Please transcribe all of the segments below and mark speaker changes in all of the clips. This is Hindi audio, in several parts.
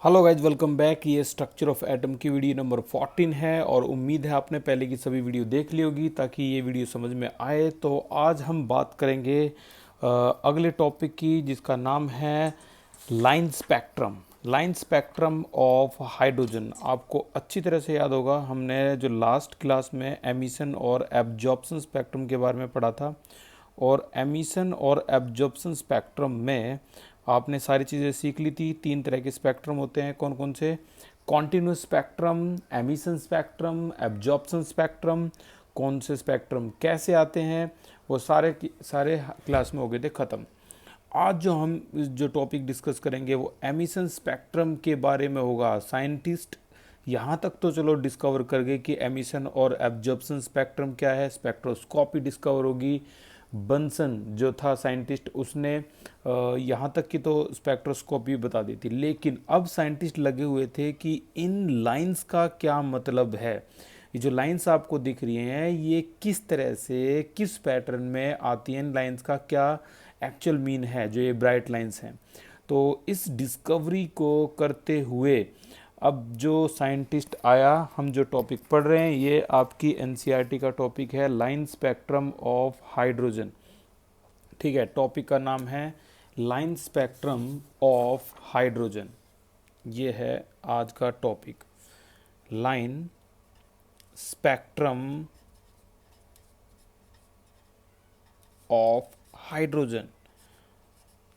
Speaker 1: Hello guys, welcome back. ये स्ट्रक्चर ऑफ एटम की वीडियो नंबर 14 है और उम्मीद है आपने पहले की सभी वीडियो देख ली होगी ताकि ये वीडियो समझ में आए। तो आज हम बात करेंगे अगले टॉपिक की, जिसका नाम है line spectrum. Line spectrum of hydrogen. आपको अच्छी तरह से याद होगा, हमने जो लास्ट क्लास में एमिशन और एब्जॉर्प्शन स्पेक्ट्रम के बारे में पढ़ा था। और एमिशन और एब्जॉर्प्शन स्पेक्ट्रम में आपने सारी चीज़ें सीख ली थी। तीन तरह के स्पेक्ट्रम होते हैं, कौन कौन से? Continuous spectrum, emission spectrum, absorption spectrum. कौन से स्पेक्ट्रम कैसे आते हैं वो सारे सारे क्लास में हो गए थे ख़त्म। आज जो टॉपिक डिस्कस करेंगे वो एमिशन स्पेक्ट्रम के बारे में होगा। साइंटिस्ट यहाँ तक तो चलो डिस्कवर कर गए कि एमिशन और एब्जॉर्प्शन स्पेक्ट्रम क्या है, स्पेक्ट्रोस्कोपी डिस्कवर होगी। बंसन जो था साइंटिस्ट, उसने यहाँ तक की तो स्पेक्ट्रोस्कोपी बता दी थी, लेकिन अब साइंटिस्ट लगे हुए थे कि इन लाइंस का क्या मतलब है। ये जो लाइंस आपको दिख रही हैं ये किस तरह से किस पैटर्न में आती हैं, इन लाइंस का क्या एक्चुअल मीन है, जो ये ब्राइट लाइंस हैं। तो इस डिस्कवरी को करते हुए अब जो साइंटिस्ट आया, हम जो टॉपिक पढ़ रहे हैं ये आपकी एनसीईआरटी का टॉपिक है, लाइन स्पेक्ट्रम ऑफ हाइड्रोजन। ठीक है, टॉपिक का नाम है लाइन स्पेक्ट्रम ऑफ हाइड्रोजन। ये है आज का topic, line spectrum of hydrogen.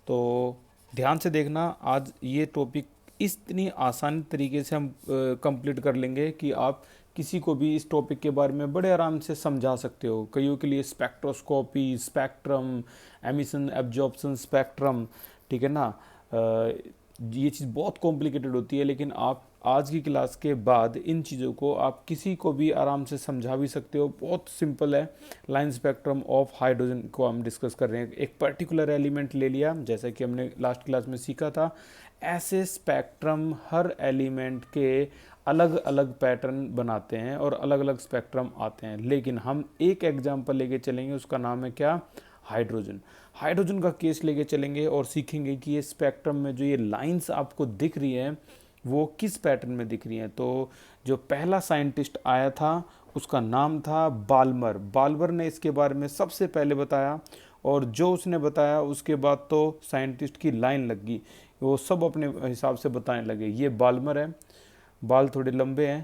Speaker 1: तो ध्यान से देखना, आज ये टॉपिक इतनी आसान तरीके से हम कंप्लीट कर लेंगे कि आप किसी को भी इस टॉपिक के बारे में बड़े आराम से समझा सकते हो। कईयों के लिए spectroscopy, spectrum, emission absorption spectrum, ठीक है ना, ये चीज़ बहुत कॉम्प्लिकेटेड होती है, लेकिन आप आज की क्लास के बाद इन चीज़ों को आप किसी को भी आराम से समझा भी सकते हो। बहुत सिंपल है। लाइन स्पेक्ट्रम ऑफ हाइड्रोजन को हम डिस्कस कर रहे हैं। एक पर्टिकुलर एलिमेंट ले लिया, जैसा कि हमने लास्ट क्लास में सीखा था। ऐसे स्पेक्ट्रम हर एलिमेंट के अलग अलग पैटर्न बनाते हैं और अलग अलग स्पेक्ट्रम आते हैं, लेकिन हम एक एग्जांपल लेके चलेंगे, उसका नाम है क्या? हाइड्रोजन। हाइड्रोजन का केस लेके चलेंगे और सीखेंगे कि ये स्पेक्ट्रम में जो ये लाइंस आपको दिख रही हैं वो किस पैटर्न में दिख रही हैं। तो जो पहला साइंटिस्ट आया था उसका नाम था बाल्मर। बाल्मर ने इसके बारे में सबसे पहले बताया, और जो उसने बताया उसके बाद तो साइंटिस्ट की लाइन लग गई, वो सब अपने हिसाब से बताने लगे। ये बाल्मर है, बाल थोड़े लंबे हैं।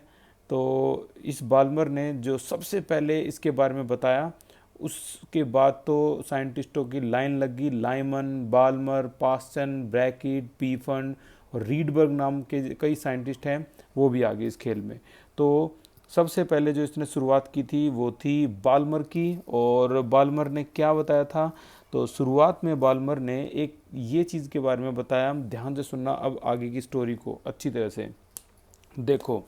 Speaker 1: तो इस बाल्मर ने जो सबसे पहले इसके बारे में बताया, उसके बाद तो साइंटिस्टों की लाइन लग गई। लाइमन, बाल्मर, पास्टन, ब्रैकिट, पीफन और रीडबर्ग नाम के कई साइंटिस्ट हैं, वो भी आ गए इस खेल में। तो सबसे पहले जो इसने शुरुआत की थी वो थी बाल्मर की। और बाल्मर ने क्या बताया था? तो शुरुआत में बाल्मर ने एक ये चीज़ के बारे में बताया, ध्यान से सुनना अब आगे की स्टोरी को अच्छी तरह से देखो।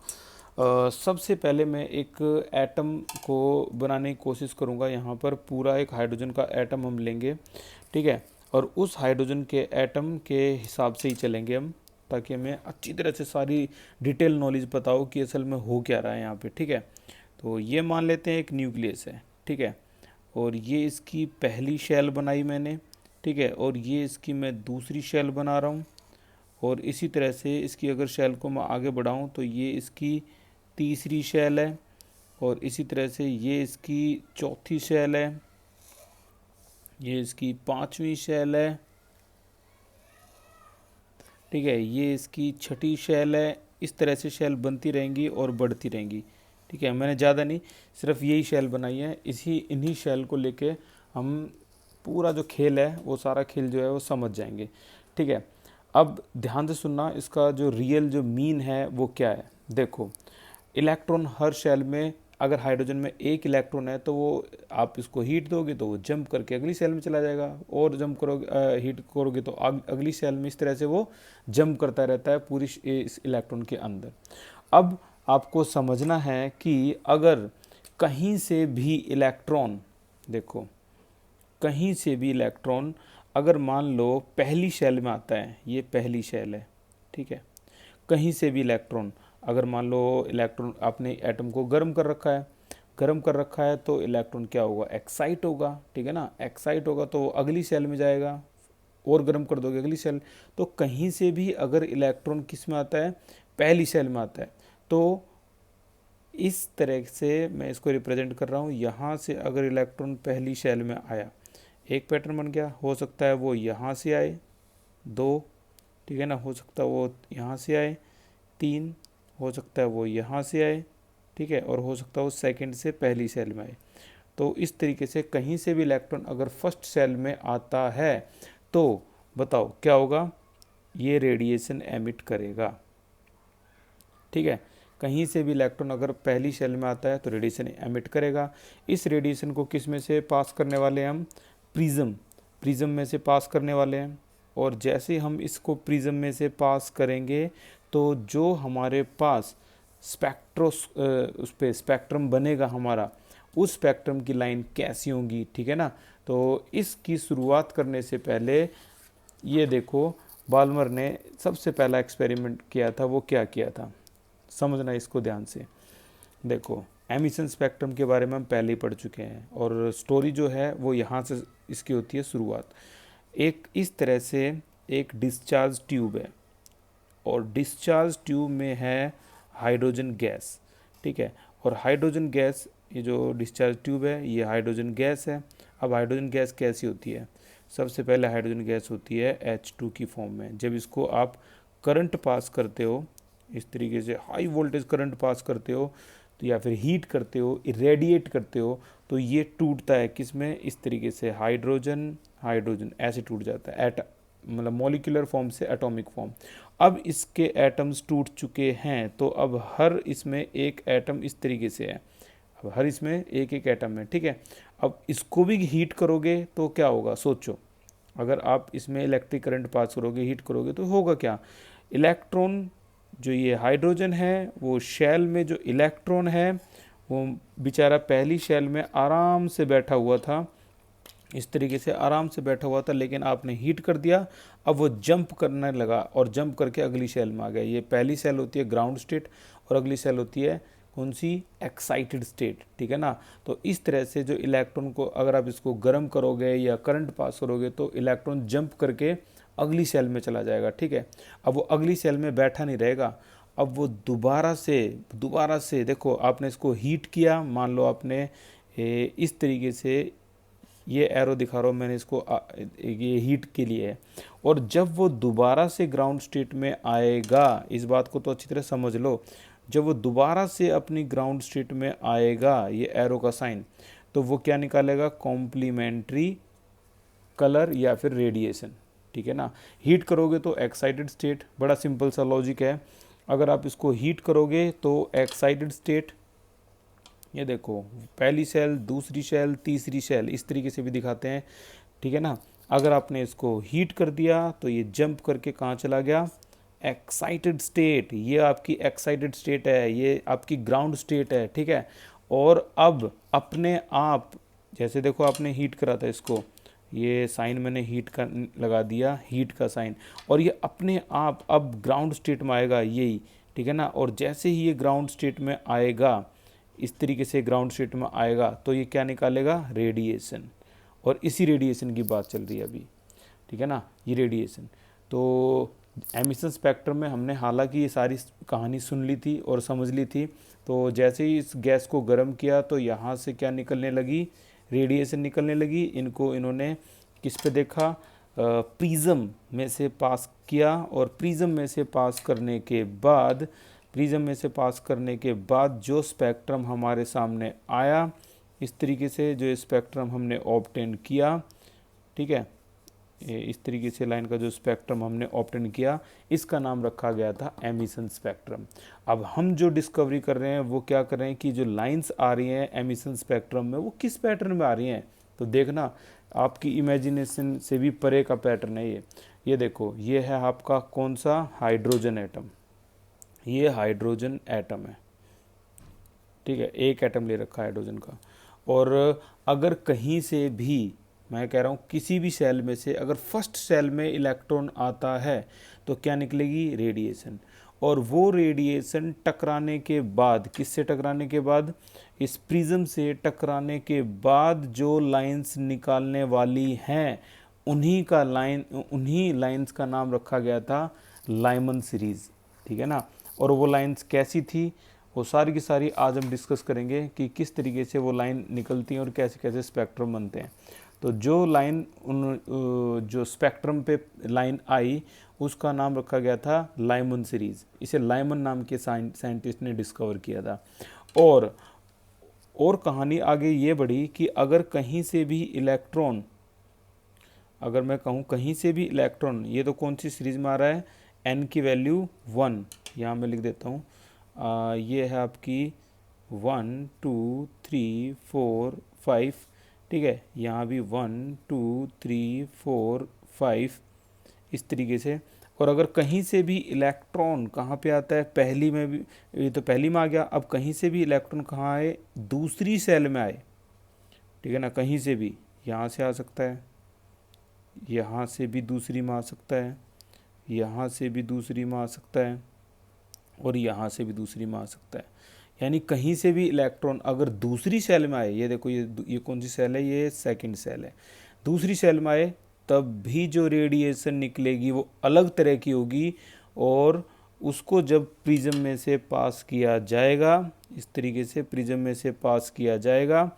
Speaker 1: सबसे पहले मैं एक एटम को बनाने की कोशिश करूँगा। यहाँ पर पूरा एक हाइड्रोजन का एटम हम लेंगे, ठीक है, और उस हाइड्रोजन के एटम के हिसाब से ही चलेंगे हम, ताकि हमें अच्छी तरह से सारी डिटेल नॉलेज पता हो कि असल में हो क्या रहा है यहाँ पे। ठीक है, तो ये मान लेते हैं एक न्यूक्लियस है, ठीक है, और ये इसकी पहली शेल बनाई मैंने, ठीक है, और ये इसकी मैं दूसरी शेल बना रहा हूँ। और इसी तरह से इसकी अगर शेल को मैं आगे बढ़ाऊँ तो ये इसकी तीसरी शेल है, और इसी तरह से ये इसकी चौथी शेल है, ये इसकी पांचवी शेल है, ठीक है, ये इसकी छठी शेल है। इस तरह से शेल बनती रहेंगी और बढ़ती रहेंगी। ठीक है, मैंने ज़्यादा नहीं, सिर्फ यही शेल बनाई है। इन्हीं शेल को लेके हम पूरा जो खेल है वो सारा खेल जो है वो समझ जाएंगे। ठीक है, अब ध्यान से सुनना, इसका जो रियल जो मीन है वो क्या है। देखो, इलेक्ट्रॉन हर शेल में, अगर हाइड्रोजन में एक इलेक्ट्रॉन है तो वो आप इसको हीट दोगे तो वो जंप करके अगली सेल में चला जाएगा, और जंप करोगे हीट करोगे तो अगली सेल में, इस तरह से वो जंप करता रहता है पूरी इस इलेक्ट्रॉन के अंदर। अब आपको समझना है कि अगर कहीं से भी इलेक्ट्रॉन, देखो, कहीं से भी इलेक्ट्रॉन अगर मान लो पहली शेल में आता है, ये पहली शेल है, ठीक है, कहीं से भी इलेक्ट्रॉन अगर मान लो, इलेक्ट्रॉन आपने एटम को गर्म कर रखा है, गर्म कर रखा है तो इलेक्ट्रॉन क्या होगा? एक्साइट होगा, ठीक है ना, एक्साइट होगा तो अगली सेल में जाएगा, और गर्म कर दोगे अगली सेल। तो कहीं से भी अगर इलेक्ट्रॉन किस में आता है, पहली सेल में आता है। तो इस तरह से मैं इसको रिप्रेजेंट कर रहा हूँ। यहाँ से अगर इलेक्ट्रॉन पहली सेल में आया, एक पैटर्न बन गया, हो सकता है वो यहाँ से आए 2, ठीक है ना, हो सकता है वो यहाँ से आए 3, हो सकता है वो यहाँ से आए, ठीक है, और हो सकता है वो सेकंड से पहली सेल में आए। तो इस तरीके से कहीं से भी इलेक्ट्रॉन अगर फर्स्ट सेल में आता है तो बताओ क्या होगा, ये रेडिएशन एमिट करेगा, ठीक है। कहीं से भी इलेक्ट्रॉन अगर पहली सेल में आता है तो रेडिएशन एमिट करेगा। इस रेडिएशन को किस में से पास करने वाले हैं हम, प्रिज्म में से पास करने वाले हैं। और जैसे हम इसको प्रिज्म में से पास करेंगे तो जो हमारे पास उस पर स्पेक्ट्रम बनेगा हमारा, उस स्पेक्ट्रम की लाइन कैसी होंगी, ठीक है ना। तो इसकी शुरुआत करने से पहले ये देखो, बाल्मर ने सबसे पहला एक्सपेरिमेंट किया था, वो क्या किया था, समझना इसको ध्यान से। देखो, एमिशन स्पेक्ट्रम के बारे में हम पहले ही पढ़ चुके हैं और स्टोरी जो है वो यहाँ से इसकी होती है शुरुआत। एक इस तरह से एक डिस्चार्ज ट्यूब है और डिस्चार्ज ट्यूब में है हाइड्रोजन गैस, ठीक है। और हाइड्रोजन गैस, ये जो डिस्चार्ज ट्यूब है ये हाइड्रोजन गैस है। अब हाइड्रोजन गैस कैसी होती है, सबसे पहले हाइड्रोजन गैस होती है H2 की फॉर्म में। जब इसको आप करंट पास करते हो, इस तरीके से हाई वोल्टेज करंट पास करते हो तो या फिर हीट करते हो, इरेडिएट करते हो, तो ये टूटता है किस में, इस तरीके से हाइड्रोजन हाइड्रोजन ऐसे टूट जाता है, मतलब मॉलिक्यूलर फॉर्म से एटॉमिक फॉर्म। अब इसके एटम्स टूट चुके हैं तो अब हर इसमें एक एटम इस तरीके से है, अब हर इसमें एक एक एटम है, ठीक है। अब इसको भी हीट करोगे तो क्या होगा, सोचो, अगर आप इसमें इलेक्ट्रिक करंट पास करोगे, हीट करोगे तो होगा क्या, इलेक्ट्रॉन जो ये हाइड्रोजन है वो शेल में जो इलेक्ट्रॉन है वो बेचारा पहली शेल में आराम से बैठा हुआ था, इस तरीके से आराम से बैठा हुआ था, लेकिन आपने हीट कर दिया, अब वो जंप करने लगा और जंप करके अगली सेल में आ गया। ये पहली सेल होती है ग्राउंड स्टेट और अगली सेल होती है कौन सी, एक्साइटेड स्टेट, ठीक है ना। तो इस तरह से जो इलेक्ट्रॉन को अगर आप इसको गर्म करोगे या करंट पास करोगे तो इलेक्ट्रॉन जंप करके अगली सेल में चला जाएगा, ठीक है। अब वो अगली सेल में बैठा नहीं रहेगा, अब वो दोबारा से देखो, आपने इसको हीट किया, मान लो आपने इस तरीके से, ये एरो दिखा रहा हूँ मैंने इसको, ये हीट के लिए है। और जब वो दोबारा से ग्राउंड स्टेट में आएगा, इस बात को तो अच्छी तरह समझ लो, जब वो दोबारा से अपनी ग्राउंड स्टेट में आएगा, ये एरो का साइन, तो वो क्या निकालेगा, कॉम्प्लीमेंट्री कलर या फिर रेडिएशन, ठीक है ना। हीट करोगे तो एक्साइटेड स्टेट, बड़ा सिंपल सा लॉजिक है। अगर आप इसको हीट करोगे तो एक्साइटेड स्टेट, ये देखो पहली सेल, दूसरी सेल, तीसरी सेल, इस तरीके से भी दिखाते हैं, ठीक है ना। अगर आपने इसको हीट कर दिया तो ये जंप करके कहाँ चला गया, एक्साइटेड स्टेट, ये आपकी एक्साइटेड स्टेट है, ये आपकी ग्राउंड स्टेट है, ठीक है। और अब अपने आप, जैसे देखो आपने हीट करा था इसको, ये साइन मैंने हीट का लगा दिया, हीट का साइन, और ये अपने आप अब ग्राउंड स्टेट में आएगा यही, ठीक है ना। और जैसे ही ये ग्राउंड स्टेट में आएगा, इस तरीके से ग्राउंड स्टेट में आएगा तो ये क्या निकालेगा, रेडिएशन। और इसी रेडिएशन की बात चल रही है अभी, ठीक है ना, ये रेडिएशन। तो एमिशन स्पेक्ट्रम में हमने हालांकि ये सारी कहानी सुन ली थी और समझ ली थी, तो जैसे ही इस गैस को गर्म किया तो यहाँ से क्या निकलने लगी, रेडिएशन निकलने लगी। इन्होंने किस पे देखा, प्रिज्म में से पास किया, और प्रिज्म में से पास करने के बाद जो स्पेक्ट्रम हमारे सामने आया, इस तरीके से जो स्पेक्ट्रम हमने ऑब्टेन किया, ठीक है, इस तरीके से लाइन का जो स्पेक्ट्रम हमने ऑब्टेन किया, इसका नाम रखा गया था एमिशन स्पेक्ट्रम। अब हम जो डिस्कवरी कर रहे हैं वो क्या कर रहे हैं कि जो लाइंस आ रही हैं एमिशन स्पेक्ट्रम में वो किस पैटर्न में आ रही हैं, तो देखना आपकी इमेजिनेशन से भी परे का पैटर्न है ये देखो, ये है आपका कौन सा, हाइड्रोजन एटम, ये हाइड्रोजन एटम है, ठीक है, एक एटम ले रखा है हाइड्रोजन का। और अगर कहीं से भी, मैं कह रहा हूँ किसी भी सेल में से अगर फर्स्ट सेल में इलेक्ट्रॉन आता है तो क्या निकलेगी, रेडिएशन। और वो रेडिएशन टकराने के बाद, किससे टकराने के बाद, इस प्रिज्म से टकराने के बाद जो लाइंस निकालने वाली हैं उन्हीं लाइंस का नाम रखा गया था लाइमन सीरीज़, ठीक है ना। और वो लाइंस कैसी थी, वो सारी की सारी आज हम डिस्कस करेंगे कि किस तरीके से वो लाइन निकलती हैं और कैसे कैसे स्पेक्ट्रम बनते हैं। तो जो लाइन जो स्पेक्ट्रम पे लाइन आई उसका नाम रखा गया था लाइमन सीरीज़। इसे लाइमन नाम के साइंटिस्ट ने डिस्कवर किया था। और कहानी आगे ये बढ़ी कि अगर कहीं से भी इलेक्ट्रॉन, अगर मैं कहूँ कहीं से भी इलेक्ट्रॉन, ये तो कौन सी सीरीज़ में आ रहा है, n की वैल्यू 1, यहाँ मैं लिख देता हूँ, ये है आपकी 1 2 3 4 5, ठीक है, यहाँ भी 1 2 3 4 5 इस तरीके से। और अगर कहीं से भी इलेक्ट्रॉन कहाँ पे आता है, पहली में भी, ये तो पहली में आ गया, अब कहीं से भी इलेक्ट्रॉन कहाँ आए, दूसरी सेल में आए, ठीक है ना, कहीं से भी, यहाँ से आ सकता है, यहाँ से भी दूसरी में आ सकता है, यहाँ से भी दूसरी में आ सकता है, और यहाँ से भी दूसरी में आ सकता है। यानी कहीं से भी इलेक्ट्रॉन अगर दूसरी सेल में आए, ये देखो ये कौन सी सेल है, ये सेकंड सेल है, दूसरी सेल में आए तब भी जो रेडिएशन निकलेगी वो अलग तरह की होगी। और उसको जब प्रिज्म में से पास किया जाएगा, इस तरीके से प्रिज्म में से पास किया जाएगा,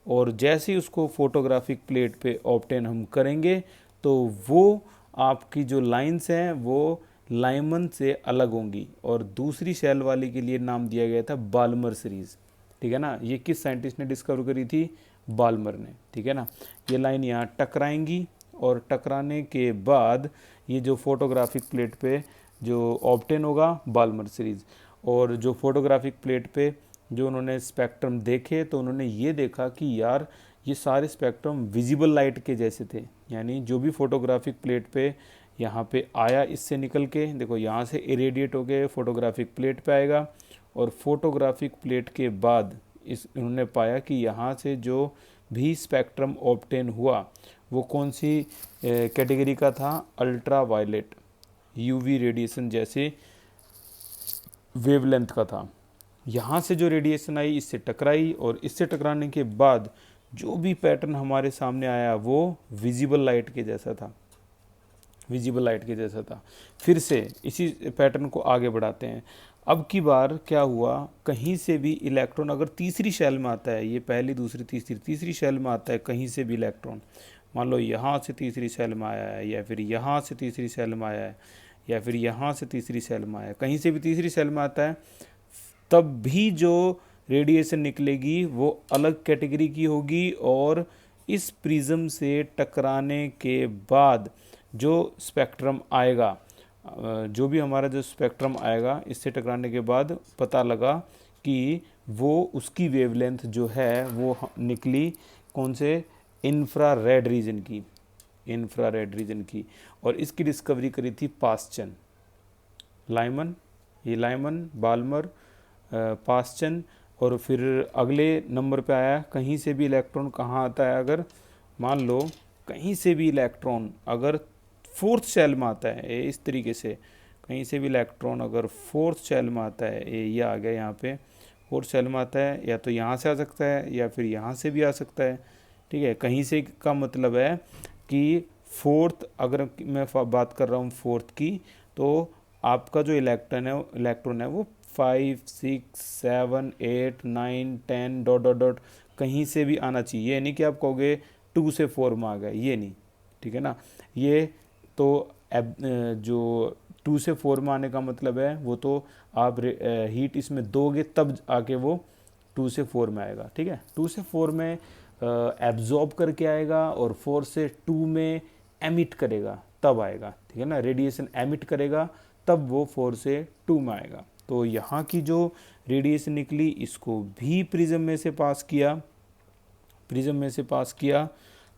Speaker 1: और जैसे ही उसको फोटोग्राफिक प्लेट पे ऑब्टेन हम करेंगे तो वो आपकी जो लाइंस हैं वो लाइमन से अलग होंगी। और दूसरी सेल वाली के लिए नाम दिया गया था बाल्मर सीरीज़, ठीक है ना। ये किस साइंटिस्ट ने डिस्कवर करी थी, बाल्मर ने, ठीक है ना। ये लाइन यहाँ टकराएंगी और टकराने के बाद ये जो फोटोग्राफिक प्लेट पे जो ऑब्टेन होगा, बाल्मर सीरीज़। और जो फोटोग्राफिक प्लेट पे जो उन्होंने स्पेक्ट्रम देखे तो उन्होंने ये देखा कि यार ये सारे स्पेक्ट्रम विजिबल लाइट के जैसे थे। यानी जो भी फोटोग्राफिक प्लेट पे यहाँ पे आया, इससे निकल के देखो यहाँ से इरेडिएट हो गए फोटोग्राफिक प्लेट पे आएगा, और फोटोग्राफिक प्लेट के बाद उन्होंने पाया कि यहाँ से जो भी स्पेक्ट्रम ऑब्टेन हुआ वो कौन सी कैटेगरी का था, अल्ट्रा वायलेट यूवी रेडिएशन जैसे वेवलेंथ का था। यहाँ से जो रेडिएशन आई इससे टकराई, और इससे टकराने के बाद जो भी पैटर्न हमारे सामने आया वो विजिबल लाइट के जैसा था, विजिबल लाइट के जैसा था। फिर से इसी पैटर्न को आगे बढ़ाते हैं। अब की बार क्या हुआ, कहीं से भी इलेक्ट्रॉन अगर तीसरी शेल में आता है, ये पहली दूसरी तीसरी शेल में आता है, कहीं से भी इलेक्ट्रॉन, मान लो यहाँ से तीसरी शेल में आया है, या फिर यहाँ से तीसरी शेल में आया है, या फिर यहाँ से तीसरी शेल में आया है, कहीं से भी तीसरी शेल में आता है, तब भी जो रेडिएशन निकलेगी वो अलग कैटेगरी की होगी। और इस प्रिज्म से टकराने के बाद जो स्पेक्ट्रम आएगा, जो भी हमारा जो स्पेक्ट्रम आएगा, इससे टकराने के बाद पता लगा कि वो उसकी वेवलेंथ जो है वो निकली कौन से, इंफ्रारेड रीजन की, इंफ्रारेड रीजन की। और इसकी डिस्कवरी करी थी पास्चन, लाइमन, ये लाइमन, बाल्मर, पास्चन। और फिर अगले नंबर पे आया कहीं से भी इलेक्ट्रॉन कहाँ आता है, अगर मान लो कहीं से भी इलेक्ट्रॉन अगर फोर्थ शेल में आता है, इस तरीके से कहीं से भी इलेक्ट्रॉन अगर फोर्थ शेल में आता है, ये आ गया यहाँ पे फोर्थ शेल में आता है, या तो यहाँ से आ सकता है या फिर यहाँ से भी आ सकता है, ठीक है। कहीं से का मतलब है कि फोर्थ, अगर मैं बात कर रहा हूँ फोर्थ की, तो आपका जो इलेक्ट्रॉन है वो 5 6 7 8 9 10 डॉट डॉट डॉट कहीं से भी आना चाहिए। ये नहीं कि आप कहोगे 2 से 4 में आ गए, ये नहीं, ठीक है ना। ये तो जो 2 से 4 में आने का मतलब है वो तो आप हीट इसमें दोगे तब आके वो 2 से 4 में आएगा, ठीक है। 2 से 4 में एब्जॉर्ब करके आएगा, और 4 से 2 में एमिट करेगा तब आएगा, ठीक है ना। रेडिएशन एमिट करेगा तब वो 4 से 2 में आएगा। तो यहाँ की जो रेडिएशन निकली इसको भी प्रिज्म में से पास किया, प्रिज्म में से पास किया,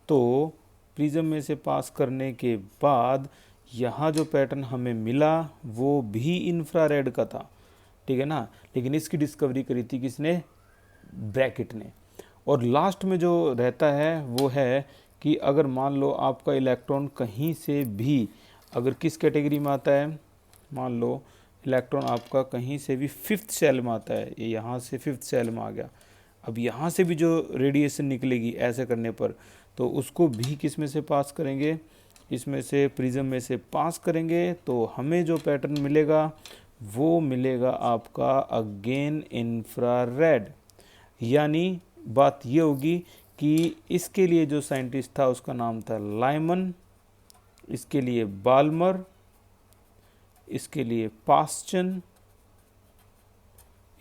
Speaker 1: तो प्रिज्म में से पास करने के बाद यहाँ जो पैटर्न हमें मिला वो भी इंफ्रारेड का था, ठीक है ना। लेकिन इसकी डिस्कवरी करी थी किसने, ब्रैकेट ने। और लास्ट में जो रहता है वो है कि अगर मान लो आपका इलेक्ट्रॉन कहीं से भी अगर किस कैटेगरी में आता है, मान लो इलेक्ट्रॉन आपका कहीं से भी फिफ्थ सेल में आता है, ये यहाँ से फिफ्थ सेल में आ गया, अब यहाँ से भी जो रेडिएशन निकलेगी ऐसे करने पर, तो उसको भी किस में से पास करेंगे, इसमें से प्रिज्म में से पास करेंगे तो हमें जो पैटर्न मिलेगा वो मिलेगा आपका अगेन इंफ्रारेड। यानी बात ये होगी कि इसके लिए जो साइंटिस्ट था उसका नाम था लाइमन, इसके लिए बाल्मर, इसके लिए पास्चन,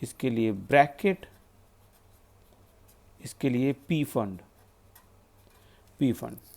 Speaker 1: इसके लिए ब्रैकेट, इसके लिए पी फंड,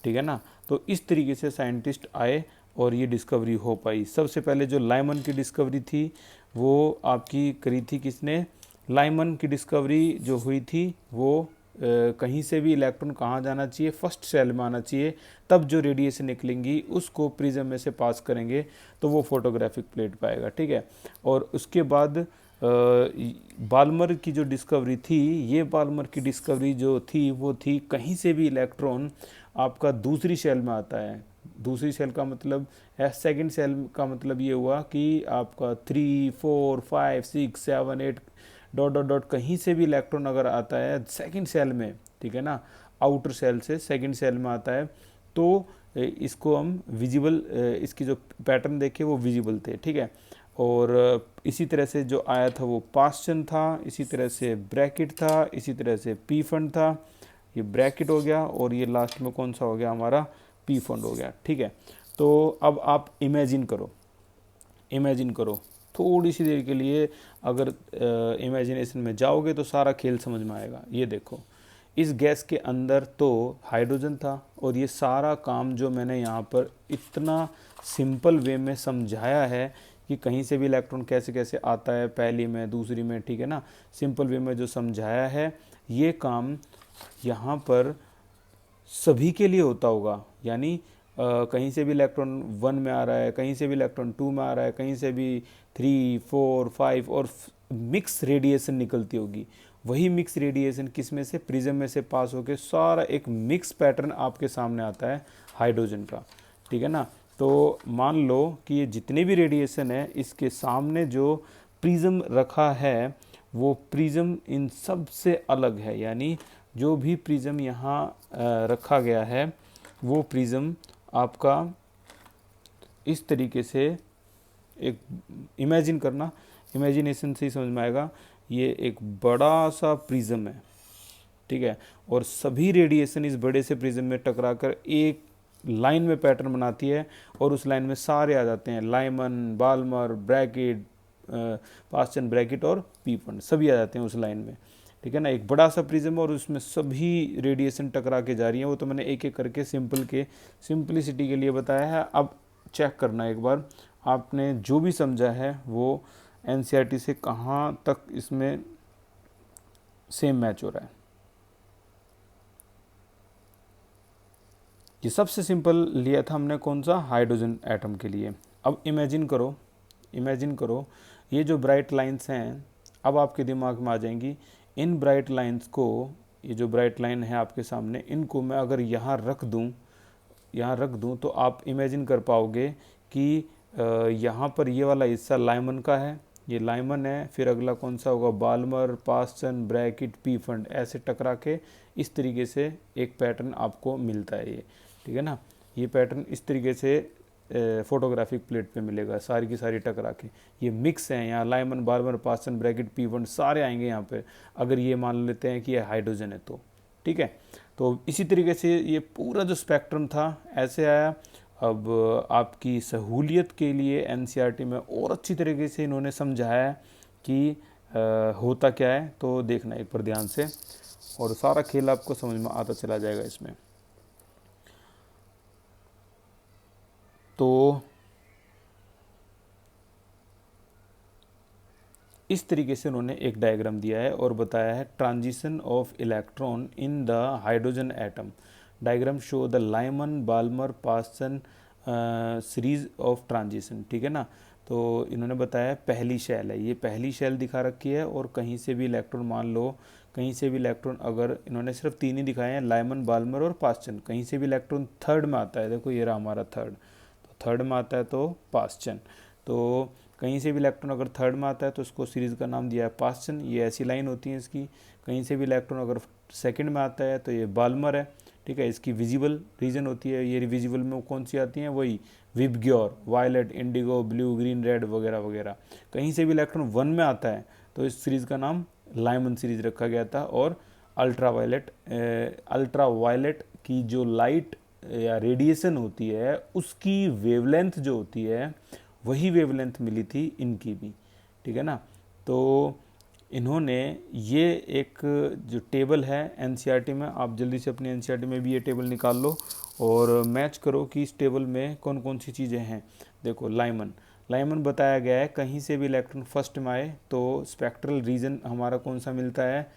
Speaker 1: ठीक है ना। तो इस तरीके से साइंटिस्ट आए और ये डिस्कवरी हो पाई। सबसे पहले जो लाइमन की डिस्कवरी थी वो आपकी करी थी किसने? लाइमन की डिस्कवरी जो हुई थी वो कहीं से भी इलेक्ट्रॉन कहाँ जाना चाहिए? फर्स्ट सेल में आना चाहिए, तब जो रेडिएशन निकलेंगी उसको प्रिज्म में से पास करेंगे तो वो फोटोग्राफिक प्लेट पाएगा, ठीक है। और उसके बाद बाल्मर की जो डिस्कवरी थी, ये बाल्मर की डिस्कवरी जो थी वो थी कहीं से भी इलेक्ट्रॉन आपका दूसरी सेल में आता है। दूसरी सेल का मतलब है, सेकंड सेल का मतलब ये हुआ कि आपका 3, 4, 5, 6, 7, 8 डॉट डॉट डॉट कहीं से भी इलेक्ट्रॉन अगर आता है सेकंड सेल में, ठीक है ना, आउटर सेल से सेकंड सेल में आता है तो इसको हम विजिबल, इसकी जो पैटर्न देखे वो विजिबल थे, ठीक है। और इसी तरह से जो आया था वो पास्चन था, इसी तरह से ब्रैकेट था, इसी तरह से पी फंड था। ये ब्रैकेट हो गया और ये लास्ट में कौन सा हो गया? हमारा पी फंड हो गया, ठीक है। तो अब आप इमेजिन करो थोड़ी सी देर के लिए, अगर इमेजिनेशन में जाओगे तो सारा खेल समझ में आएगा। ये देखो, इस गैस के अंदर तो हाइड्रोजन था और ये सारा काम जो मैंने यहाँ पर इतना सिंपल वे में समझाया है कि कहीं से भी इलेक्ट्रॉन कैसे कैसे आता है, पहली में, दूसरी में, ठीक है ना, सिंपल वे में जो समझाया है, ये काम यहाँ पर सभी के लिए होता होगा। यानी कहीं से भी इलेक्ट्रॉन 1 में आ रहा है, कहीं से भी इलेक्ट्रॉन 2 में आ रहा है, कहीं से भी 3, 4, 5 और मिक्स रेडिएशन निकलती होगी। वही मिक्स रेडिएशन किस में से? प्रिज्म में से पास होकर सारा एक मिक्स पैटर्न आपके सामने आता है हाइड्रोजन का, ठीक है ना। तो मान लो कि ये जितने भी रेडिएशन है, इसके सामने जो प्रिज्म रखा है वो प्रिज्म इन सब से अलग है। यानी जो भी प्रिज्म यहाँ रखा गया है वो प्रिज्म आपका इस तरीके से, एक इमेजिन करना, इमेजिनेशन से ही समझ में आएगा, ये एक बड़ा सा प्रिज्म है, ठीक है। और सभी रेडिएशन इस बड़े से प्रिज्म में टकराकर एक लाइन में पैटर्न बनाती है और उस लाइन में सारे आ जाते हैं, Lyman, Balmer, Brackett, Paschen, Brackett और पी फंड, सभी आ जाते हैं उस लाइन में, ठीक है ना। एक बड़ा सा प्रिज्म और उसमें सभी रेडिएशन टकरा के जा रही हैं। वो तो मैंने एक एक करके सिंपलिसिटी के लिए बताया है। अब चेक करना एक बार, आपने जो भी समझा है वो एनसीईआरटी से कहाँ तक इसमें सेम मैच हो रहा है। ये सबसे सिंपल लिया था हमने कौन सा? हाइड्रोजन एटम के लिए। अब इमेजिन करो ये जो ब्राइट लाइंस हैं अब आपके दिमाग में आ जाएंगी। इन ब्राइट लाइंस को, ये जो ब्राइट लाइन है आपके सामने, इनको मैं अगर यहाँ रख दूँ तो आप इमेजिन कर पाओगे कि यहाँ पर ये वाला हिस्सा लाइमन का है, ये लाइमन है, फिर अगला कौन सा होगा? Balmer, Paschen, Brackett, Pfund, ऐसे टकरा के इस तरीके से एक पैटर्न आपको मिलता है ये, ठीक है ना। ये पैटर्न इस तरीके से फोटोग्राफिक प्लेट पे मिलेगा, सारी की सारी टकरा के। ये मिक्स हैं, यहाँ Lyman, Balmer, Paschen, Brackett, Pfund सारे आएंगे यहाँ पे, अगर ये मान लेते हैं कि ये हाइड्रोजन है तो, ठीक है। तो इसी तरीके से ये पूरा जो स्पेक्ट्रम था ऐसे आया। अब आपकी सहूलियत के लिए एनसीईआरटी में और अच्छी तरीके से इन्होंने समझाया कि होता क्या है, तो देखना एक बार ध्यान से और सारा खेल आपको समझ में आता चला जाएगा इसमें। तो इस तरीके से उन्होंने एक डायग्राम दिया है और बताया है transition of electron in the hydrogen atom. Diagram show the Lyman, Balmer, Paschen series of transition, ठीक है ना। तो इन्होंने बताया पहली शेल है, ये पहली शेल दिखा रखी है और कहीं से भी इलेक्ट्रॉन, मान लो कहीं से भी इलेक्ट्रॉन, अगर इन्होंने सिर्फ 3 ही दिखाए हैं, लाइमन, बाल्मर और पास्चन, कहीं से भी इलेक्ट्रॉन थर्ड में आता है, देखो ये रहा हमारा थर्ड, तो थर्ड में आता है तो पास्चन। तो कहीं से भी इलेक्ट्रॉन अगर थर्ड में आता है तो उसको सीरीज़ का नाम दिया है पास्चन, ये ऐसी लाइन होती है इसकी। कहीं से भी इलेक्ट्रॉन अगर सेकंड में आता है तो ये बाल्मर है, ठीक है। इसकी विजिबल रीजन होती है, ये विजिबल में कौन सी आती हैं, वही VIBGYOR, violet, indigo, blue, green, red वगैरह वगैरह। कहीं से भी इलेक्ट्रॉन 1 में आता है तो इस सीरीज़ का नाम लाइमन सीरीज रखा गया था। और अल्ट्रा वायलेट की जो लाइट या रेडिएशन होती है उसकी वेवलेंथ जो होती है वही वेवलेंथ मिली थी इनकी भी, ठीक है ना। तो इन्होंने ये एक जो टेबल है एनसीईआरटी में, आप जल्दी से अपनी एनसीईआरटी में भी ये टेबल निकाल लो और मैच करो कि इस टेबल में कौन कौन सी चीज़ें हैं। देखो लाइमन बताया गया है कहीं से भी इलेक्ट्रॉन फर्स्ट में आए तो स्पेक्ट्रल रीजन हमारा कौन सा मिलता है,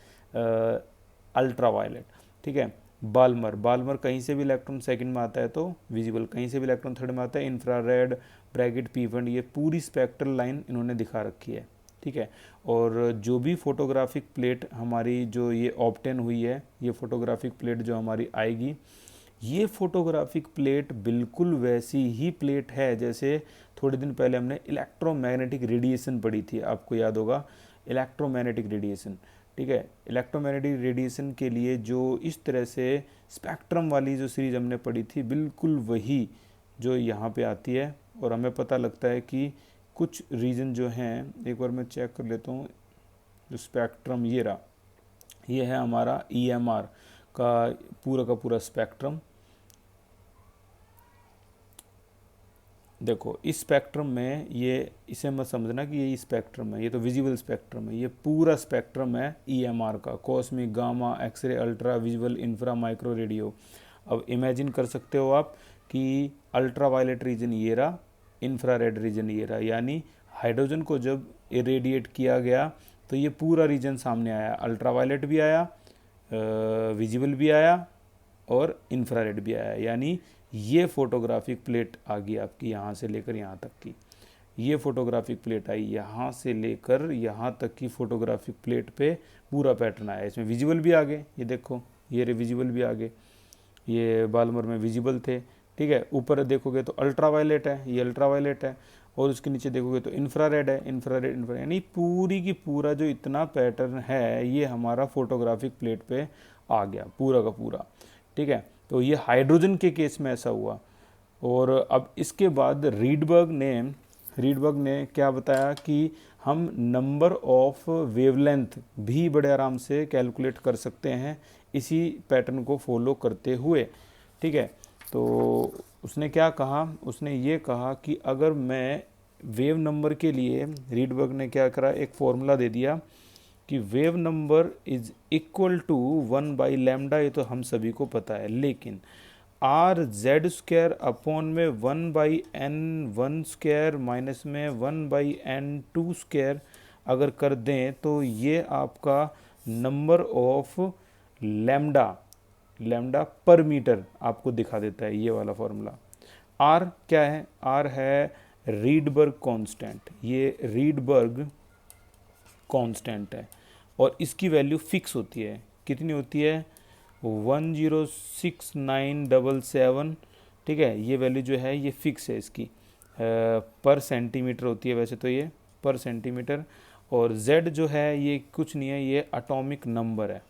Speaker 1: अल्ट्रा वायलेट, ठीक है। बाल्मर कहीं से भी इलेक्ट्रॉन सेकंड में आता है तो विजिबल, कहीं से भी इलेक्ट्रॉन थर्ड में आता है इंफ्रारेड, ब्रैकेट, पी1, ये पूरी स्पेक्ट्रल लाइन इन्होंने दिखा रखी है, ठीक है। और जो भी फोटोग्राफिक प्लेट हमारी जो ये ऑब्टेन हुई है, ये फोटोग्राफिक प्लेट जो हमारी आएगी, ये फोटोग्राफिक प्लेट बिल्कुल वैसी ही प्लेट है जैसे थोड़े दिन पहले हमने इलेक्ट्रोमैग्नेटिक रेडिएशन पढ़ी थी, आपको याद होगा इलेक्ट्रोमैग्नेटिक रेडिएशन, ठीक है। इलेक्ट्रोमैग्नेटिक रेडिएशन के लिए जो इस तरह से स्पेक्ट्रम वाली जो सीरीज हमने पढ़ी थी बिल्कुल वही जो यहाँ पे आती है। और हमें पता लगता है कि कुछ रीजन जो हैं, एक बार मैं चेक कर लेता हूँ, जो स्पेक्ट्रम ये रहा, ये है हमारा EMR का पूरा स्पेक्ट्रम। देखो इस स्पेक्ट्रम में ये, इसे मत समझना कि ये स्पेक्ट्रम है, ये तो विजिबल स्पेक्ट्रम है, ये पूरा स्पेक्ट्रम है EMR का, cosmic, gamma, X ray, ultra, visual, infra, micro, radio. अब इमेजिन कर सकते हो आप कि अल्ट्रा वायलेट रीजन ये रहा, इंफ्रारेड रीजन ये रहा, यानी हाइड्रोजन को जब इरेडिएट किया गया तो ये पूरा रीजन सामने आया, अल्ट्रा वायलेट भी आया, विजिबल भी आया और इंफ्रारेड भी आया, यानी ये फोटोग्राफिक प्लेट आ गई आपकी यहाँ से लेकर यहाँ तक की, ये फोटोग्राफिक प्लेट आई यहाँ से लेकर यहाँ तक की फोटोग्राफिक प्लेट पे पूरा पैटर्न आया। इसमें विजिबल भी आ गए, ये देखो ये रे विजिबल भी आ गए, ये बाल्मर में विजिबल थे, ठीक है। ऊपर देखोगे तो अल्ट्रा वायलेट है, ये अल्ट्रा वायलेट है, और उसके नीचे देखोगे तो इंफ्रारेड है, इंफ्रारेड, यानी पूरी की पूरा जो इतना पैटर्न है ये हमारा फोटोग्राफिक प्लेट पे आ गया पूरा का पूरा, ठीक है। तो ये हाइड्रोजन के केस में ऐसा हुआ। और अब इसके बाद रीडबर्ग ने क्या बताया कि हम नंबर ऑफ वेवलेंथ भी बड़े आराम से कैलकुलेट कर सकते हैं इसी पैटर्न को फॉलो करते हुए, ठीक है। तो उसने क्या कहा, उसने ये कहा कि अगर मैं वेव नंबर के लिए, रीडबर्ग ने क्या करा, एक फॉर्मूला दे दिया कि wave number is equal to 1/λ, ये तो हम सभी को पता है, लेकिन RZ² अपॉन में 1/n1² माइनस में 1/n2² अगर कर दें तो ये आपका नंबर ऑफ लैम्डा पर मीटर आपको दिखा देता है, ये वाला फॉर्मूला। R क्या है, R है रीडबर्ग कांस्टेंट, ये रीडबर्ग कांस्टेंट है और इसकी वैल्यू फिक्स होती है, कितनी होती है, 106,977, ठीक है। ये वैल्यू जो है ये फिक्स है इसकी, पर सेंटीमीटर होती है वैसे तो ये पर सेंटीमीटर। और Z जो है ये कुछ नहीं है, ये एटॉमिक नंबर है,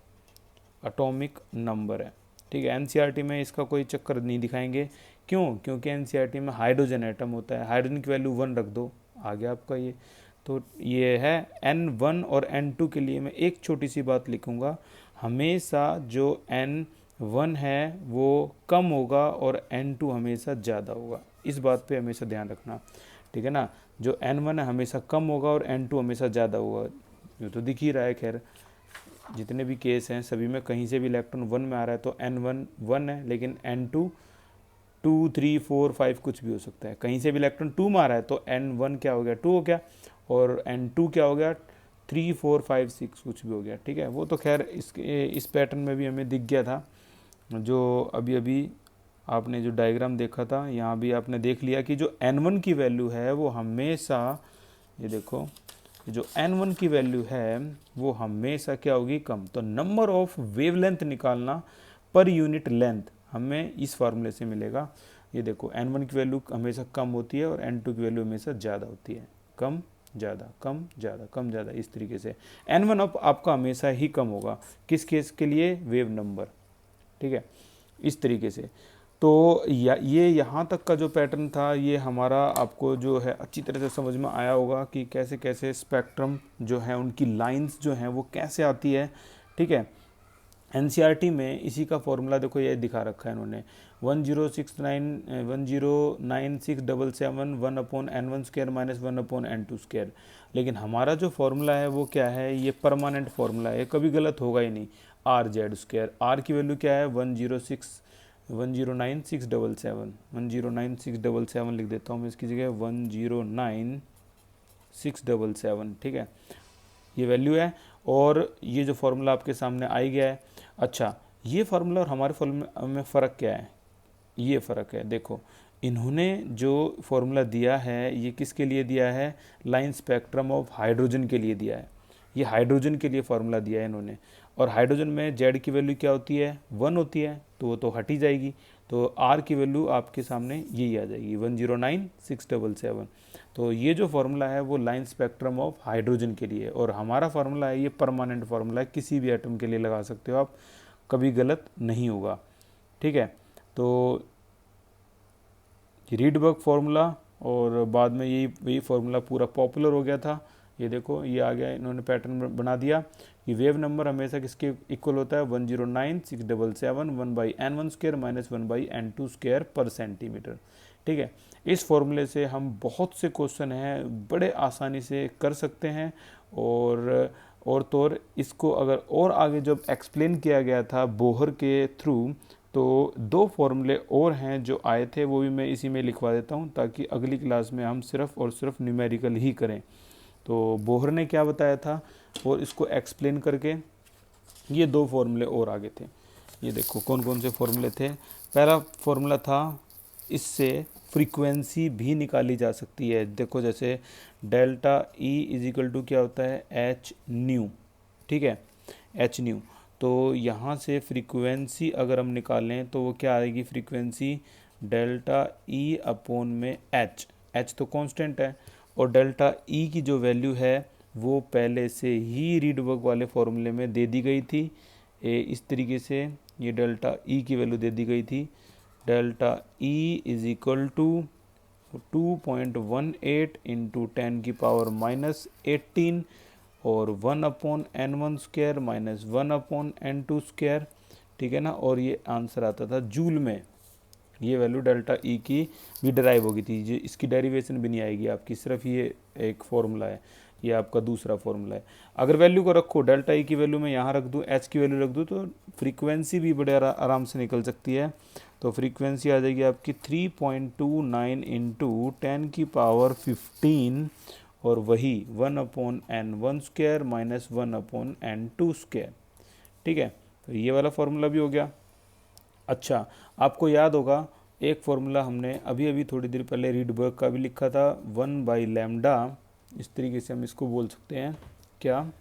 Speaker 1: एटॉमिक नंबर है, ठीक है। एनसीईआरटी में इसका कोई चक्कर नहीं दिखाएंगे, क्यों, क्योंकि एनसीईआरटी में हाइड्रोजन एटम होता है, हाइड्रोजन की वैल्यू 1 रख दो, आ गया आपका ये। तो ये है N1 और N2 के लिए मैं एक छोटी सी बात लिखूंगा, हमेशा जो N1 है वो कम होगा और N2 हमेशा ज़्यादा होगा, इस बात पे हमेशा ध्यान रखना, ठीक है ना। जो N1 है हमेशा कम होगा और N2 हमेशा ज़्यादा होगा, ये तो दिख ही रहा है। खैर जितने भी केस हैं सभी में कहीं से भी इलेक्ट्रॉन 1 में आ रहा है तो N1 1 है, लेकिन N2 2 3 4 5 कुछ भी हो सकता है। कहीं से भी इलेक्ट्रॉन 2 में आ रहा है तो N1 क्या हो गया, 2 हो गया, और N2 क्या हो गया, 3 4 5 6 कुछ भी हो गया, ठीक है। वो तो खैर इस पैटर्न में भी हमें दिख गया था, जो अभी अभी आपने जो डायग्राम देखा था यहाँ भी आपने देख लिया कि जो N1 की वैल्यू है वो हमेशा, ये देखो जो N1 की वैल्यू है वो हमेशा क्या होगी, कम। तो नंबर ऑफ वेवलेंथ निकालना पर यूनिट लेंथ हमें इस फार्मूले से मिलेगा। ये देखो N1 की वैल्यू हमेशा कम होती है और N2 की वैल्यू हमेशा ज़्यादा होती है, कम ज़्यादा कम ज़्यादा कम ज़्यादा, इस तरीके से N1 आपका हमेशा ही कम होगा, किस केस के लिए, वेव नंबर, ठीक है। इस तरीके से। तो ये यहाँ तक का जो पैटर्न था ये हमारा आपको जो है अच्छी तरह से समझ में आया होगा कि कैसे कैसे स्पेक्ट्रम जो है उनकी लाइंस जो हैं वो कैसे आती है। ठीक है, एनसीईआरटी में इसी का फॉर्मूला देखो ये दिखा रखा है इन्होंने 109677 1/n1 square minus 1/n2 square. लेकिन हमारा जो फॉर्मूला है वो क्या है, ये परमानेंट फॉर्मूला है, कभी गलत होगा ही नहीं। आर जेड स्क्वायर, आर की वैल्यू क्या है 109,677 लिख देता हूँ मैं इसकी जगह 109,677। ठीक है, ये वैल्यू है और ये जो फार्मूला आपके सामने आई गया है। अच्छा, ये फार्मूला और हमारे फार्मूला में फ़र्क क्या है, ये फ़र्क है। देखो इन्होंने जो फार्मूला दिया है ये किसके लिए दिया है, लाइन स्पेक्ट्रम ऑफ हाइड्रोजन के लिए दिया है। ये हाइड्रोजन के लिए फार्मूला दिया है इन्होंने, और हाइड्रोजन में जेड की वैल्यू क्या होती है 1 होती है, तो वो तो हट ही जाएगी। तो आर की वैल्यू आपके सामने यही आ जाएगी 109,677। तो ये जो फार्मूला है वो लाइन स्पेक्ट्रम ऑफ हाइड्रोजन के लिए, और हमारा फार्मूला है ये परमानेंट फार्मूला है, किसी भी एटम के लिए लगा सकते हो आप, कभी गलत नहीं होगा। ठीक है, तो रीडबर्ग फार्मूला, और बाद में यही फार्मूला पूरा पॉपुलर हो गया था। ये देखो ये आ गया, इन्होंने पैटर्न बना दिया कि वेव नंबर हमेशा किसके इक्वल होता है 109,677 1/n1 square minus 1/n2 square पर सेंटीमीटर। ठीक है, इस फॉर्मूले से हम बहुत से क्वेश्चन हैं बड़े आसानी से कर सकते हैं। और तो और इसको अगर और आगे जब एक्सप्लेन किया गया था बोहर के थ्रू, तो 2 फॉर्मूले और हैं जो आए थे, वो भी मैं इसी में लिखवा देता हूँ ताकि अगली क्लास में हम सिर्फ और सिर्फ न्यूमेरिकल ही करें। तो बोहर ने क्या बताया था और इसको एक्सप्लेन करके ये 2 फॉर्मूले और आगे थे। ये देखो कौन कौन से फॉर्मूले थे। पहला फॉर्मूला था, इससे फ्रीक्वेंसी भी निकाली जा सकती है। देखो जैसे delta E is equal to क्या होता है एच न्यू। ठीक है, एच न्यू। तो यहाँ से फ्रीक्वेंसी अगर हम निकालें तो वो क्या आएगी, फ्रीक्वेंसी डेल्टा ई अपॉन में एच। एच तो कांस्टेंट है, और डेल्टा ई की जो वैल्यू है वो पहले से ही रीडबर्ग वाले फॉर्मूले में दे दी गई थी। इस तरीके से ये डेल्टा ई की वैल्यू दे दी गई थी, delta E is equal to 2.18 into 10⁻⁻18 और 1/n1 square minus 1/n2 square. ठीक है ना, और ये आंसर आता था जूल में। ये वैल्यू डेल्टा ई की भी डराइव होगी थी, जो इसकी डेरिवेशन भी नहीं आएगी आपकी, सिर्फ ये एक फॉर्मूला है, ये आपका दूसरा फॉर्मूला है। अगर वैल्यू को रखो डेल्टा ई की वैल्यू मैं यहाँ रख दूँ, एच की वैल्यू रख दूँ, तो फ्रीक्वेंसी भी बड़े आराम से निकल सकती है। तो फ्रीक्वेंसी आ जाएगी आपकी 3.29 इंटू 10⁻15 और वही 1/n1 square minus 1/n2 square. ठीक है, तो ये वाला फॉर्मूला भी हो गया। अच्छा, आपको याद होगा एक फॉर्मूला हमने अभी अभी थोड़ी देर पहले रीडबर्ग का भी लिखा था, 1/लैम्डा। इस तरीके से हम इसको बोल सकते हैं क्या,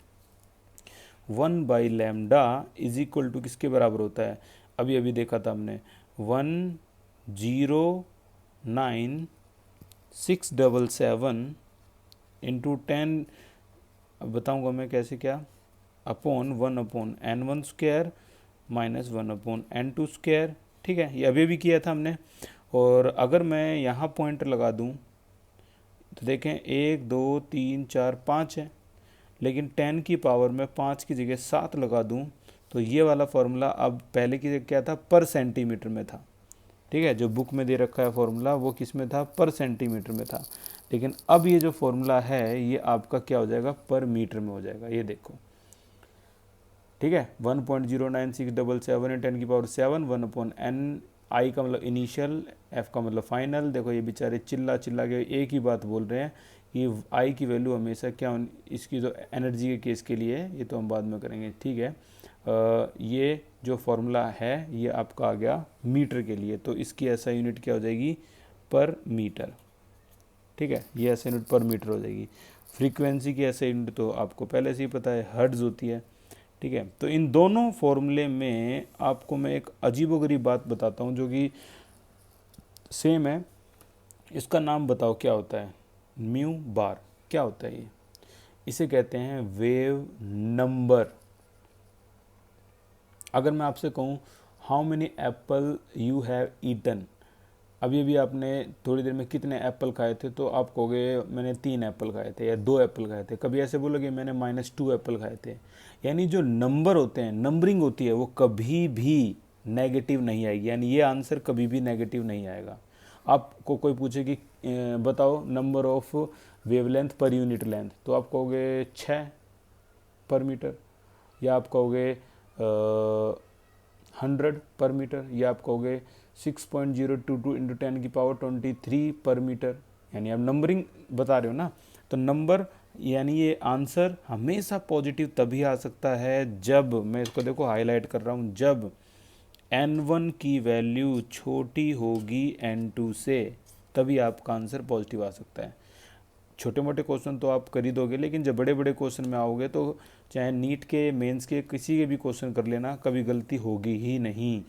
Speaker 1: 1/लैम्डा इज इक्वल टू किसके बराबर होता है, अभी अभी देखा था हमने 109,677 इंटू 10, अब बताऊँगा मैं कैसे क्या, upon 1/n1 square minus 1/n2 square. ठीक है, ये अभी भी किया था हमने। और अगर मैं यहाँ पॉइंटर लगा दूँ तो देखें 1 2 3 4 5 है, लेकिन 10 की पावर में 5 की जगह 7 लगा दूँ तो ये वाला फार्मूला अब पहले की जगह क्या था, पर सेंटीमीटर में था। ठीक है, जो बुक में दे रखा है फार्मूला वो किस में था, पर सेंटीमीटर में था। लेकिन अब ये जो फार्मूला है ये आपका क्या हो जाएगा, पर मीटर में हो जाएगा। ये देखो, ठीक है, 1.09677 10⁻7 1/n, आई का मतलब इनिशियल, एफ का मतलब फाइनल। देखो ये बेचारे चिल्ला चिल्ला के एक ही बात बोल रहे हैं कि आई की वैल्यू हमेशा क्या, इसकी जो एनर्जी के केस के लिए, ये तो हम बाद में करेंगे। ठीक है, ये जो फॉर्मूला है ये आपका आ गया मीटर के लिए, तो इसकी ऐसा यूनिट क्या हो जाएगी, पर मीटर। ठीक है, ये ऐसा यूनिट पर मीटर हो जाएगी। फ्रीक्वेंसी की ऐसा यूनिट तो आपको पहले से ही पता है, हर्ट्ज होती है। ठीक है, तो इन दोनों फॉर्मूले में आपको मैं एक अजीबोगरीब बात बताता हूँ जो कि सेम है। इसका नाम बताओ क्या होता है, म्यू बार, क्या होता है ये, इसे कहते हैं वेव नंबर। अगर मैं आपसे कहूँ how many apple you have eaten. अभी अभी आपने थोड़ी देर में कितने एप्पल खाए थे, तो आप कहोगे मैंने 3 एप्पल खाए थे या 2 एप्पल खाए थे। कभी ऐसे बोलोगे मैंने -2 एप्पल खाए थे। यानी जो नंबर होते हैं, नंबरिंग होती है, वो कभी भी नेगेटिव नहीं आएगी, यानी ये आंसर कभी भी नेगेटिव नहीं आएगा। आपको कोई पूछे कि बताओ number of wavelength per unit length, तो आप कहोगे 6 पर मीटर, या आप कहोगे 100 पर मीटर, या आप कहोगे 6.022 इंटू 10⁻23 पर मीटर। यानी आप नंबरिंग बता रहे हो ना, तो नंबर यानी ये आंसर हमेशा पॉजिटिव तभी आ सकता है जब, मैं इसको देखो हाईलाइट कर रहा हूँ, जब n1 की वैल्यू छोटी होगी n2 से, तभी आपका आंसर पॉजिटिव आ सकता है। छोटे मोटे क्वेश्चन तो आप कर ही दोगे, लेकिन जब बड़े बड़े क्वेश्चन में आओगे तो चाहे नीट के, मेंस के, किसी के भी क्वेश्चन कर लेना, कभी गलती होगी ही नहीं।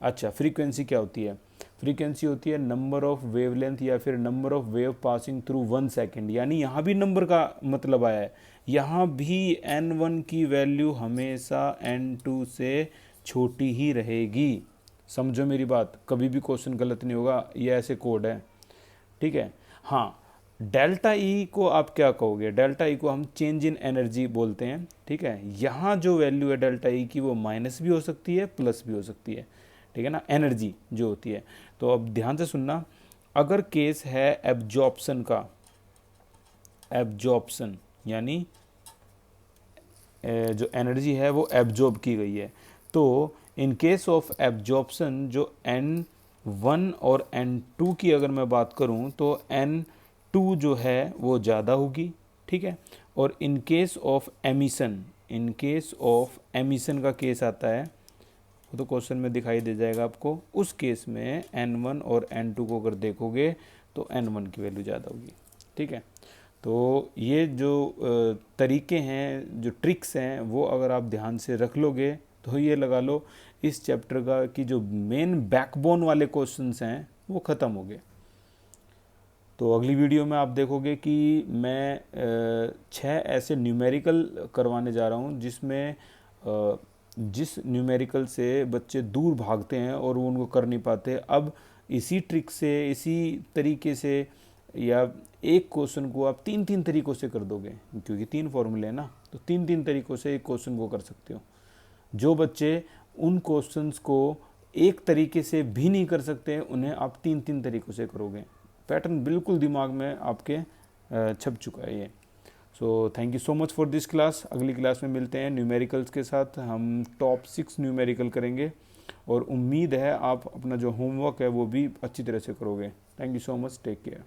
Speaker 1: अच्छा, फ्रीक्वेंसी क्या होती है? फ्रीक्वेंसी होती है नंबर ऑफ वेवलेंथ या फिर number of wave passing through 1 second. यानी यहाँ भी नंबर का मतलब आया है, यहाँ भी n1 की वैल्यू हमेशा n2 से छोटी ही रहेगी। समझो मेरी बात, कभी भी क्वेश्चन गलत नहीं होगा, ये ऐसे कोड है, ठीक है। हाँ, डेल्टा ई को आप क्या कहोगे? डेल्टा ई को हम चेंज इन एनर्जी बोलते हैं, ठीक है। यहाँ जो वैल्यू है डेल्टा ई की, वो माइनस भी हो सकती है, प्लस भी हो सकती है, ठीक है ना, एनर्जी जो होती है। तो अब ध्यान से सुनना, अगर केस है एब्जॉर्प्शन का, एब्जॉर्प्शन यानी जो एनर्जी है वो एब्जॉर्ब की गई है, तो इन केस ऑफ एब्जॉर्प्शन जो n1 और n2 की अगर मैं बात करूं, तो n2 जो है वो ज़्यादा होगी, ठीक है। और in case of emission, in case of emission का केस आता है, वो तो क्वेश्चन में दिखाई दे जाएगा आपको। उस केस में n1 और n2 को अगर देखोगे तो n1 की वैल्यू ज़्यादा होगी, ठीक है। तो ये जो तरीके हैं, जो ट्रिक्स हैं, वो अगर आप ध्यान से रख लोगे तो ये लगा लो इस चैप्टर का की जो मेन बैकबोन वाले क्वेश्चंस हैं वो ख़त्म हो गए। तो अगली वीडियो में आप देखोगे कि मैं 6 ऐसे न्यूमेरिकल करवाने जा रहा हूँ जिसमें जिस न्यूमेरिकल से बच्चे दूर भागते हैं और वो उनको कर नहीं पाते। अब इसी ट्रिक से, इसी तरीके से, या एक क्वेश्चन को आप 3 तरीक़ों से कर दोगे, क्योंकि 3 फॉर्मूले हैं ना, तो 3 तरीक़ों से एक क्वेश्चन को कर सकते हो। जो बच्चे उन क्वेश्चंस को एक तरीके से भी नहीं कर सकते, उन्हें आप 3 तरीक़ों से करोगे। पैटर्न बिल्कुल दिमाग में आपके छप चुका है ये। So thank you so much for this class. अगली क्लास में मिलते हैं न्यूमेरिकल्स के साथ। हम टॉप 6 न्यूमेरिकल करेंगे और उम्मीद है आप अपना जो होमवर्क है वो भी अच्छी तरह से करोगे। Thank you so much, take care.